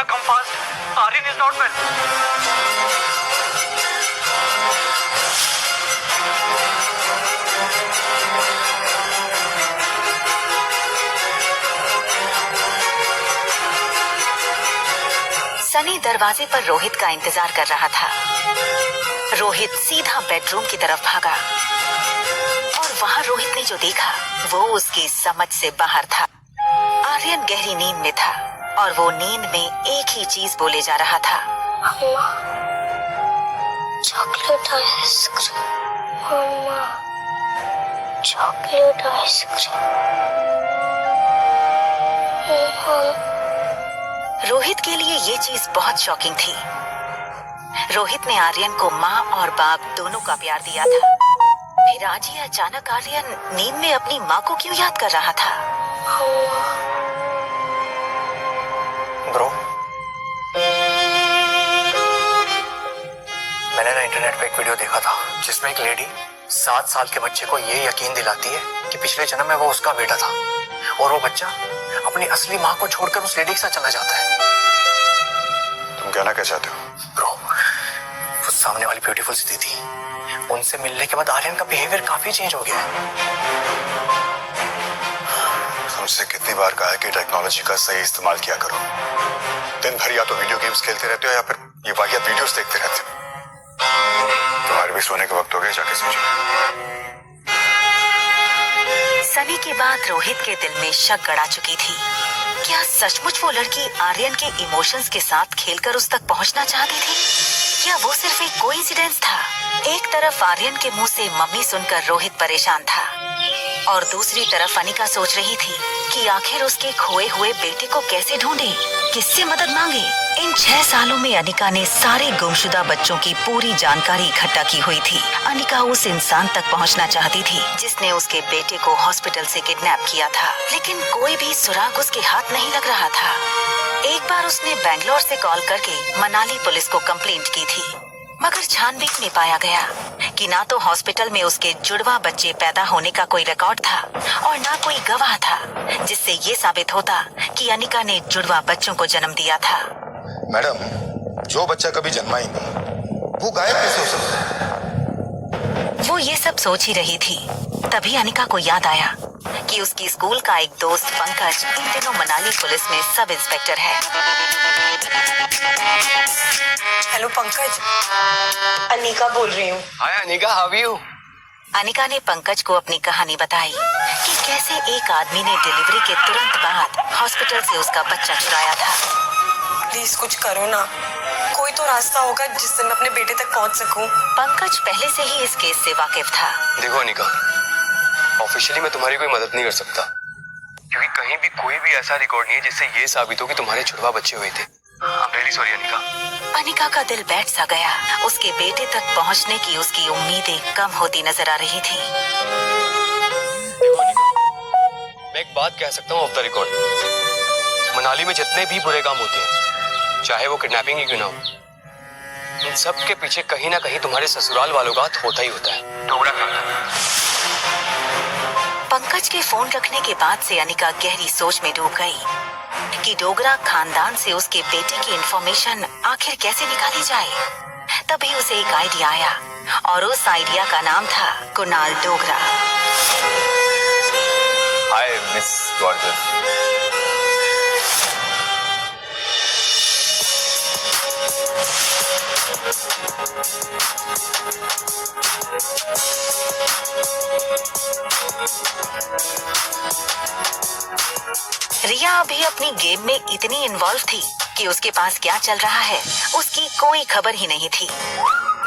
Riya, come fast. Aryan is not well. Sunny दरवाजे पर रोहित का इंतजार कर रहा था। रोहित सीधा बेडरूम की तरफ भागा और वहां रोहित ने जो देखा वो उसकी समझ से बाहर था। आर्यन गहरी नींद में था और वो नींद में एक ही चीज बोले जा रहा था, अम्मा, चॉकलेट आइसक्रीम। अम्मा, चॉकलेट आइसक्रीम। रोहित के लिए ये चीज बहुत शॉकिंग थी। रोहित ने आर्यन को माँ और बाप दोनों का प्यार दिया था, फिर आज ही अचानक आर्यन नींद में अपनी माँ को क्यों याद कर रहा था? ब्रो, मैंने ना इंटरनेट पे एक वीडियो देखा था जिसमें एक लेडी 7 साल के बच्चे को ये यकीन दिलाती है कि पिछले जन्म में वो उसका बेटा था और वो बच्चा अपनी असली माँ को छोड़कर उस लेडी के साथ चला जाता है। तुम कहना क्या चाहते हो? ब्रो, वो सामने वाली ब्यूटीफुल सी थी, उनसे मिलने के बाद आर्यन का बिहेवियर काफी चेंज हो गया है। तुमसे कितनी बार कहा है कि टेक्नोलॉजी का सही इस्तेमाल किया करो। दिन भर या तो वीडियो गेम्स खेलते रहते हो या फिर ये वाहियात वीडियोस देखते रहते हो। तुम्हारे भी सोने का वक्त हो गया, जाके सो जाओ। सनी की बात रोहित के दिल में शक गड़ा चुकी थी। क्या सचमुच वो लड़की आर्यन के इमोशंस के साथ खेलकर उस तक पहुंचना चाहती थी? क्या वो सिर्फ एक कोइंसिडेंस था? एक तरफ आर्यन के मुंह से मम्मी सुनकर रोहित परेशान था और दूसरी तरफ अनिका सोच रही थी कि आखिर उसके खोए हुए बेटे को कैसे ढूंढे, किससे मदद मांगे। इन 6 सालों में अनिका ने सारे गुमशुदा बच्चों की पूरी जानकारी इकट्ठा की हुई थी। अनिका उस इंसान तक पहुंचना चाहती थी जिसने उसके बेटे को हॉस्पिटल से किडनैप किया था, लेकिन कोई भी सुराग उसके हाथ नहीं लग रहा था। एक बार उसने बैंगलोर से कॉल करके मनाली पुलिस को कंप्लेंट की थी, मगर छानबीन में पाया गया कि ना तो हॉस्पिटल में उसके जुड़वा बच्चे पैदा होने का कोई रिकॉर्ड था और ना कोई गवाह था जिससे ये साबित होता कि अनिका ने जुड़वा बच्चों को जन्म दिया था। मैडम, जो बच्चा कभी जन्मा ही नहीं वो गायब कैसे हो सकता है? वो ये सब सोच ही रही थी, तभी अनिका को याद आया कि उसकी स्कूल का एक दोस्त पंकज इन दिनों मनाली पुलिस में सब इंस्पेक्टर है। हेलो पंकज, अनिका बोल रही हूँ। Hi Anika, how are you? Anika ने पंकज को अपनी कहानी बताई कि कैसे एक आदमी ने डिलीवरी के तुरंत बाद हॉस्पिटल से उसका बच्चा चुराया था। प्लीज कुछ करो ना, कोई तो रास्ता होगा जिससे मैं अपने बेटे तक पहुंच सकूं। पंकज पहले से ही इस केस से वाकिफ था। देखो अनिका, ऑफिशियली मैं तुम्हारी कोई मदद नहीं कर सकता क्योंकि कहीं भी कोई भी ऐसा रिकॉर्ड नहीं है जिससे ये साबित हो कि तुम्हारे जुड़वा बच्चे हुए थे। I'm really sorry Anika. Anika का दिल बैठ सा गया। उसके बेटे तक पहुंचने की उसकी उम्मीदें कम होती नजर आ रही थी। देखो अनिका, मैं एक बात कह सकता हूँ ऑफ द रिकॉर्ड, मनाली में जितने भी बुरे काम होते हैं, चाहे वो किडनैपिंग ही क्यों ना हो, इन सब के पीछे कहीं ना कहीं तुम्हारे ससुराल वालों का हाथ होता ही होता है। टोकरा खाना। पंकज के फोन रखने के बाद से अनिका गहरी सोच में डूब गई कि डोगरा खानदान से उसके बेटे की इंफॉर्मेशन आखिर कैसे निकाली जाए। तभी उसे एक आइडिया आया और उस आइडिया का नाम था Kunal Dogra. Hi miss gorgeous. Riya अभी अपनी गेम में इतनी इन्वॉल्व थी कि उसके पास क्या चल रहा है उसकी कोई खबर ही नहीं थी।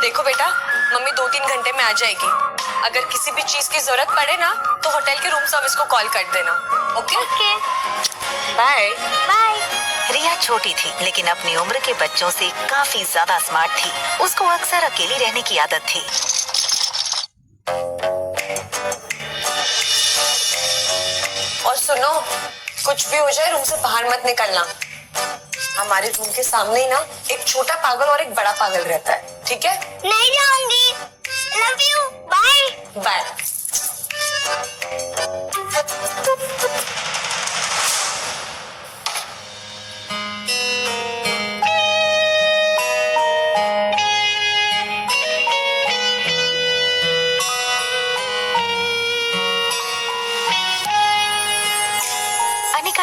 देखो बेटा, मम्मी 2-3 घंटे में आ जाएगी। अगर किसी भी चीज की जरूरत पड़े ना तो होटल के रूम सर्विस को कॉल कर देना। ओके? Bye bye. रिया छोटी थी लेकिन अपनी उम्र के बच्चों से काफी ज्यादा स्मार्ट थी। उसको अक्सर अकेली रहने की आदत थी। और सुनो, कुछ भी हो जाए रूम से बाहर मत निकलना। हमारे रूम के सामने ही ना एक छोटा पागल और एक बड़ा पागल रहता है, ठीक है? नहीं जाऊंगी। Love you. Bye bye.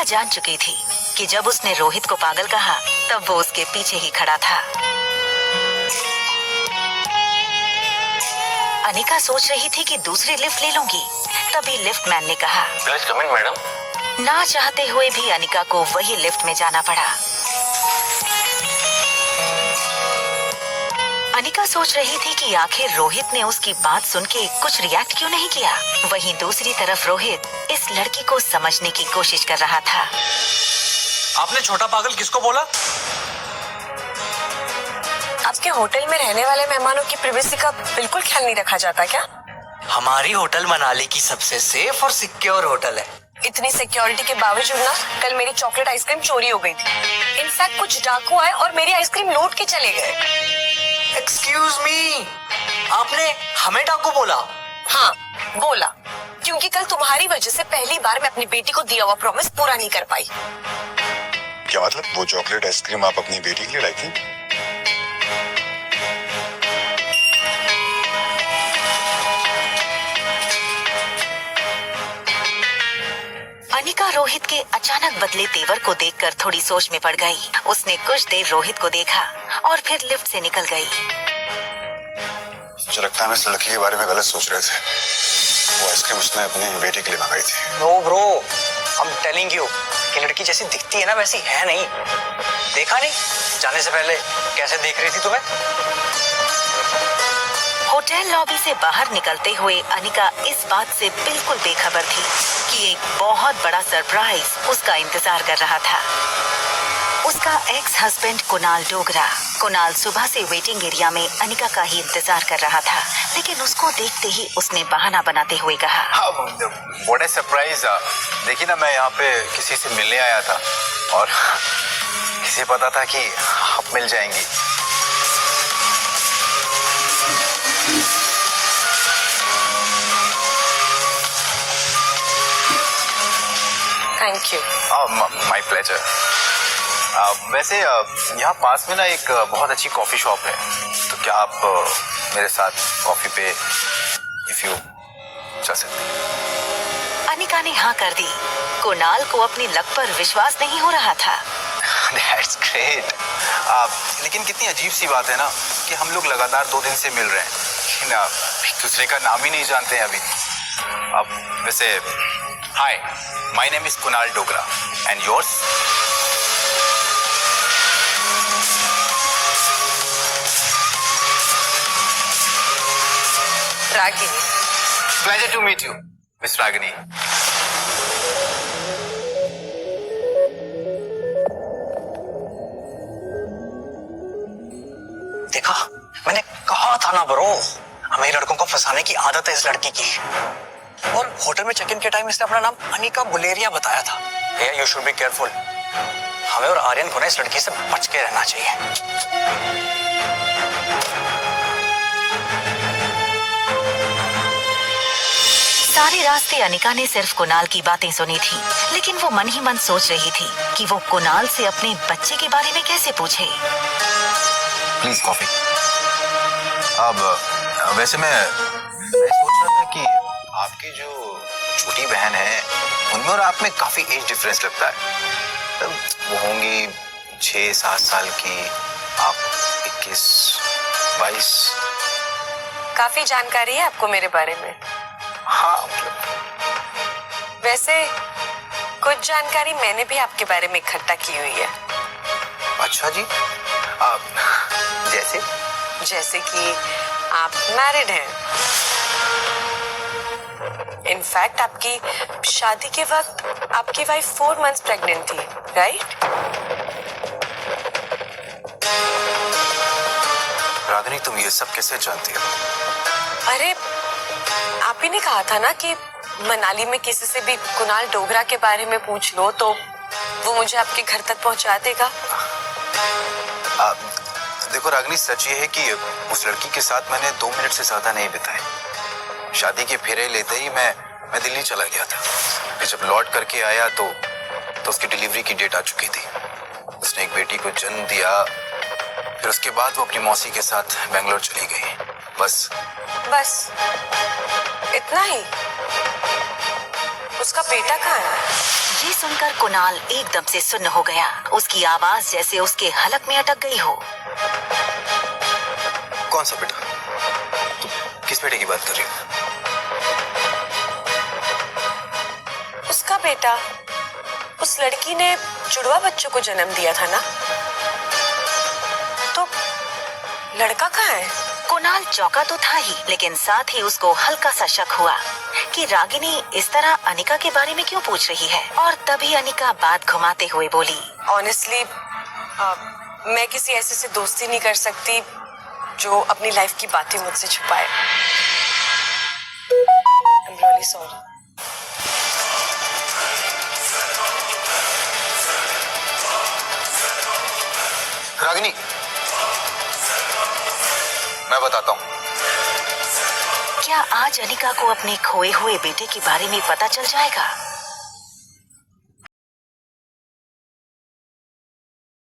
Anika जान चुकी थी कि जब उसने रोहित को पागल कहा तब वो उसके पीछे ही खड़ा था। अनिका सोच रही थी कि दूसरी लिफ्ट ले लूंगी, तभी लिफ्ट मैन ने कहा प्लीज कम इन मैडम। ना चाहते हुए भी अनिका को वही लिफ्ट में जाना पड़ा। अनिका सोच रही थी कि आखिर रोहित ने उसकी बात सुन के कुछ रिएक्ट क्यों नहीं किया। वहीं दूसरी तरफ रोहित इस लड़की को समझने की कोशिश कर रहा था। आपने छोटा पागल किसको बोला? आपके होटल में रहने वाले मेहमानों की प्राइवेसी का बिल्कुल ख्याल नहीं रखा जाता क्या? हमारी होटल मनाली की सबसे सेफ और सिक्योर होटल है। इतनी सिक्योरिटी के बावजूद ना कल मेरी चॉकलेट आइसक्रीम चोरी हो गई थी। इनफैक्ट कुछ डाकू आए और मेरी आइसक्रीम लूट के चले गए। एक्सक्यूज मी, आपने हमें डाकू बोला? हाँ बोला, क्योंकि कल तुम्हारी वजह से पहली बार मैं अपनी बेटी को दिया हुआ प्रॉमिस पूरा नहीं कर पाई। क्या मतलब? वो चॉकलेट आइसक्रीम आप अपनी बेटी के लिए लाई थी? अनिका रोहित के अचानक बदले तेवर को देखकर थोड़ी सोच में पड़ गई। उसने कुछ देर रोहित को देखा और फिर लिफ्ट से निकल गई। मुझे लगता है हम इस लड़की के बारे में गलत सोच रहे थे। वो आइसक्रीम उसने अपनी बेटी के लिए मंगाई थी। No bro, I am telling you कि लड़की जैसी दिखती है ना वैसी है नहीं। देखा नहीं जाने से पहले कैसे देख रही थी तुम्हें? होटल लॉबी से बाहर निकलते हुए अनिका इस बात से बिल्कुल बेखबर थी कि एक बहुत बड़ा सरप्राइज उसका इंतजार कर रहा था। उसका एक्स हस्बैंड कुणाल डोगरा। कुणाल सुबह से वेटिंग एरिया में अनिका का ही इंतजार कर रहा था, लेकिन उसको देखते ही उसने बहाना बनाते हुए कहा, व्हाट अ सरप्राइज। देखिए ना, मैं यहाँ पे किसी से मिलने आया था और किसे पता था कि आप मिल जाएंगी। Thank you. My pleasure. वैसे यहाँ पास में ना एक बहुत अच्छी कॉफी शॉप है, तो क्या आप मेरे साथ कॉफी पे इफ यू चल सकते हैं? अनिका ने हाँ कर दी। कुणाल को अपनी लक पर विश्वास नहीं हो रहा था। That's great। लेकिन कितनी अजीब सी बात है ना कि हम लोग लगातार 2 दिन से मिल रहे हैं, लेकिन एक दूसरे का नाम ही नहीं जानते हैं अभी। अब वैसे hi, my name is Kunal Dogra and yours? Ragini. Pleasure to meet you miss Ragini. देखा, मैंने कहा था ना ब्रो, हमें लड़कों को फंसाने की आदत है इस लड़की की। और होटल में चेक इन के टाइम इसने अपना नाम अनिका बुलेरिया बताया था। भैया यू शुड बी केयरफुल। हमें और आर्यन को ना इस लड़की से बच के रहना चाहिए। सारे रास्ते अनिका ने सिर्फ कुणाल की बातें सुनी थी, लेकिन वो मन ही मन सोच रही थी कि वो कुणाल से अपने बच्चे के बारे में कैसे पूछे। Please coffee. अब वैसे मैं सोच रहा था कि आपकी जो छोटी बहन है उनमें और आप में काफी एज डिफरेंस लगता है। वो होंगी 6-7 साल की, आप 21-22। काफी जानकारी है आपको मेरे बारे में। हाँ, वैसे कुछ जानकारी मैंने भी आपके बारे में इकट्ठा की हुई है। अच्छा जी। जैसे कि आप मैरिड हैं। इनफैक्ट आपकी शादी के वक्त आपकी वाइफ 4 मंथ्स प्रेग्नेंट थी, राइट? रागिनी, तुम ये सब कैसे जानती हो? अरे आप ही ने कहा था ना कि मनाली में किसी से भी कुणाल डोगरा के बारे में पूछ लो तो वो मुझे आपके घर तक पहुंचा देगा। देखो रागिनी, सच ये है कि उस लड़की के साथ मैंने 2 मिनट से ज्यादा नहीं बिताए। शादी के फेरे लेते ही मैं दिल्ली चला गया था। फिर जब लौट करके आया तो उसकी डिलीवरी की डेट आ चुकी थी। उसने एक बेटी को जन्म दिया। फिर उसके बाद वो अपनी मौसी के साथ बेंगलोर चली गई। बस इतना ही? उसका बेटा कहाँ है? ये सुनकर कुणाल एकदम से सुन्न हो गया। उसकी आवाज जैसे उसके हलक में अटक गई हो। कौन सा बेटा? तुम किस बेटे की बात कर रही हो? उसका बेटा, उस लड़की ने जुड़वा बच्चों को जन्म दिया था ना? तो लड़का कहाँ है? कुणाल चौंका तो था ही, लेकिन साथ ही उसको हल्का सा शक हुआ कि रागिनी इस तरह अनिका के बारे में क्यों पूछ रही है। और तभी अनिका बात घुमाते हुए बोली, ऑनेस्टली मैं किसी ऐसे से दोस्ती नहीं कर सकती जो अपनी लाइफ की बातें मुझसे छुपाए। I am really sorry. Ragini, मैं बताता हूँ। क्या आज अनिका को अपने खोए हुए बेटे के बारे में पता चल जाएगा?